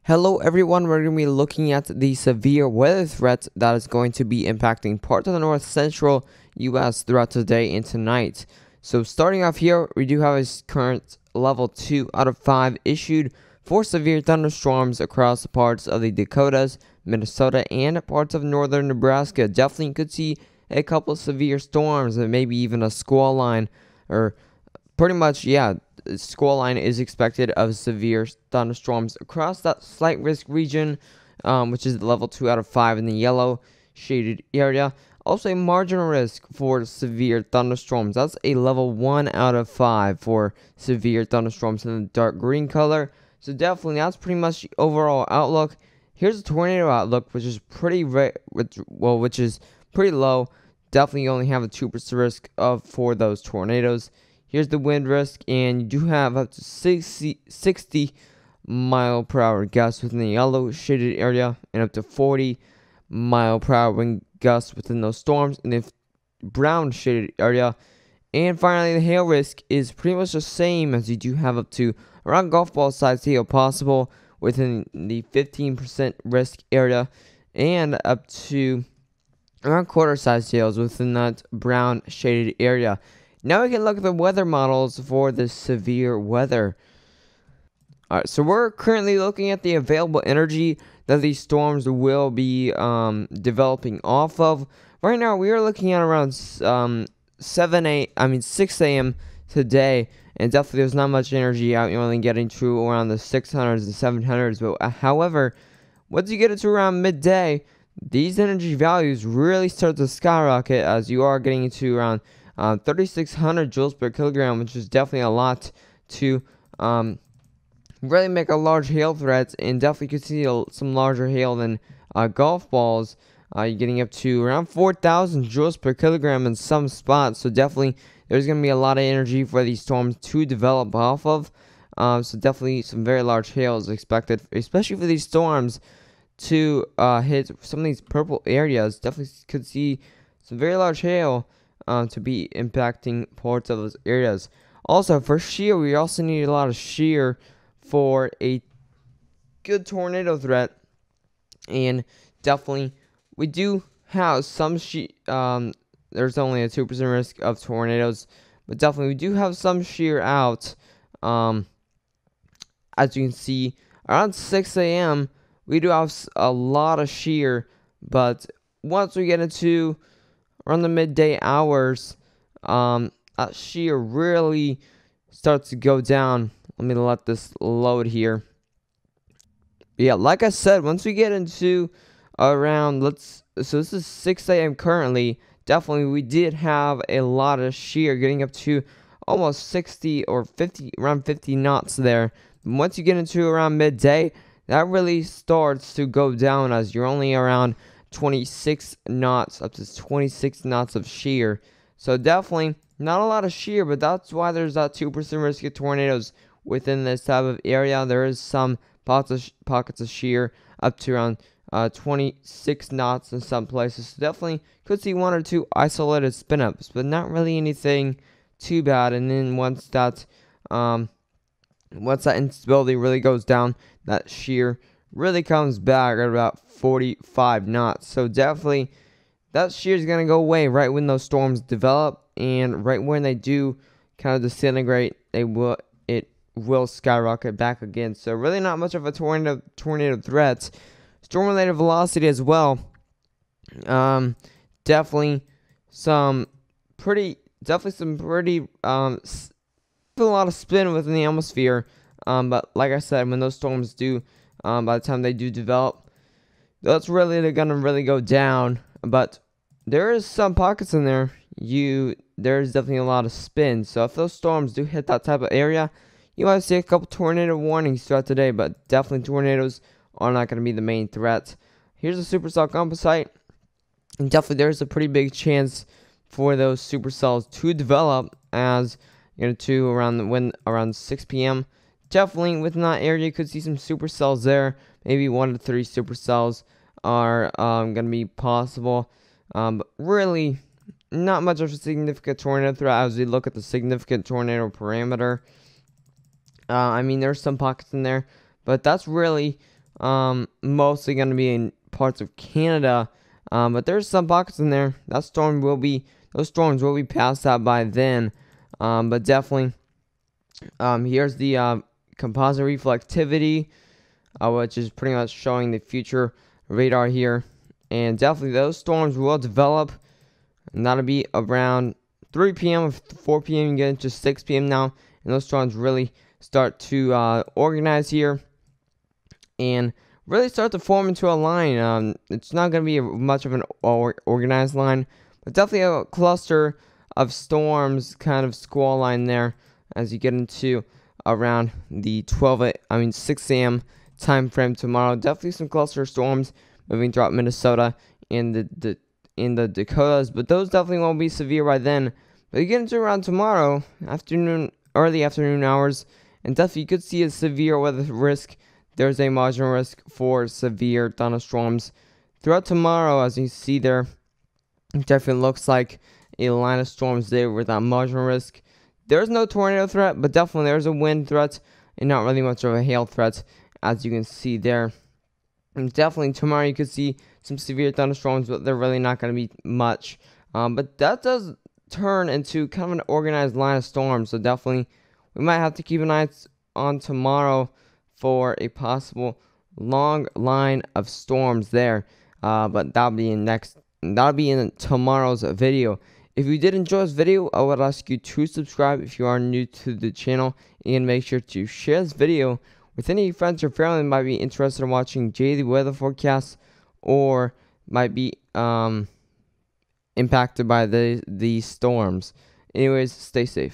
Hello everyone, we're going to be looking at the severe weather threat that is going to be impacting parts of the north central US throughout today and tonight. So starting off here, we do have a current level 2 out of 5 issued for severe thunderstorms across parts of the Dakotas, Minnesota, and parts of northern Nebraska. Definitely could see a couple severe storms and maybe even a squall line, or pretty much, yeah, squall line is expected of severe thunderstorms across that slight risk region, which is level 2 out of 5 in the yellow shaded area. Also a marginal risk for severe thunderstorms. That's a level 1 out of 5 for severe thunderstorms in the dark green color. So definitely that's pretty much the overall outlook. Here's a tornado outlook, which is pretty which is pretty low. Definitely only have a 2% risk for those tornadoes. Here's the wind risk, and you do have up to 60 mile per hour gusts within the yellow shaded area, and up to 40 mile per hour wind gusts within those storms in the brown shaded area. And finally, the hail risk is pretty much the same, as you do have up to around golf ball size hail possible within the 15% risk area, and up to around quarter size hails within that brown shaded area. Now we can look at the weather models for the severe weather. Alright, so we're currently looking at the available energy that these storms will be developing off of. Right now we are looking at around 6 a.m. today, and definitely there's not much energy out. You're only getting to around the 600s and 700s, but however, once you get it to around midday, these energy values really start to skyrocket, as you are getting into around 3,600 joules per kilogram, which is definitely a lot to really make a large hail threat, and definitely could see some larger hail than golf balls. You're getting up to around 4,000 joules per kilogram in some spots, so definitely there's going to be a lot of energy for these storms to develop off of. So definitely some very large hail is expected, especially for these storms to hit some of these purple areas. Definitely could see some very large hail to be impacting parts of those areas. Also, for shear, we also need a lot of shear for a good tornado threat, and definitely we do have some there's only a 2% risk of tornadoes, but definitely we do have some shear out. As you can see, around 6 a.m. we do have a lot of shear, but once we get into around the midday hours, that shear really starts to go down. Let me let this load here. Yeah, like I said, once we get into around, so this is 6 a.m. currently, definitely we did have a lot of shear getting up to almost 60 or 50, around 50 knots there. Once you get into around midday, that really starts to go down, as you're only around 26 knots, up to 26 knots of shear. So definitely not a lot of shear, but that's why there's that 2% risk of tornadoes within this type of area. There is some pockets of shear up to around 26 knots in some places. So definitely could see 1 or 2 isolated spin ups, but not really anything too bad. And then once that instability really goes down, that shear really comes back at about 45 knots. So definitely that shear is going to go away right when those storms develop, and right when they do kind of disintegrate, it will skyrocket back again. So really not much of a tornado threat. Storm related velocity as well. Definitely some pretty a lot of spin within the atmosphere. But like I said, when those storms do, by the time they do develop, they're gonna really go down. But there is some pockets in there. There's definitely a lot of spin. So if those storms do hit that type of area, you might see a couple tornado warnings throughout the day. But definitely tornadoes are not going to be the main threat. Here's a supercell composite, and definitely there's a pretty big chance for those supercells to develop, as to around 6 p.m. Definitely within that area, you could see some supercells there. Maybe 1 to 3 supercells are going to be possible. But really, not much of a significant tornado threat as we look at the significant tornado parameter. I mean, there's some pockets in there, but that's really mostly going to be in parts of Canada, but there's some pockets in there. Those storms will be passed out by then, but definitely, here's the composite reflectivity, which is pretty much showing the future radar here, and definitely those storms will develop, and that'll be around 3 p.m. 4 p.m. You get into 6 p.m. now, and those storms really start to organize here and really start to form into a line. It's not going to be much of an organized line, but definitely a cluster of storms, kind of squall line there as you get into around the 6 a.m. time frame tomorrow. Definitely some cluster storms moving throughout Minnesota and the Dakotas, but those definitely won't be severe by then. But you get into around tomorrow afternoon, early afternoon hours, and definitely you could see a severe weather risk. There's a marginal risk for severe thunderstorms throughout tomorrow. As you see there, it definitely looks like a line of storms there with that marginal risk. There's no tornado threat, but definitely there's a wind threat and not really much of a hail threat, as you can see there. And definitely tomorrow you could see some severe thunderstorms, but they're really not going to be much. But that does turn into kind of an organized line of storms, so definitely we might have to keep an eye on tomorrow for a possible long line of storms there. But that'll be in tomorrow's video. If you did enjoy this video, I would ask you to subscribe if you are new to the channel, and make sure to share this video with any friends or family that might be interested in watching daily weather forecasts or might be impacted by these storms. Anyways, stay safe.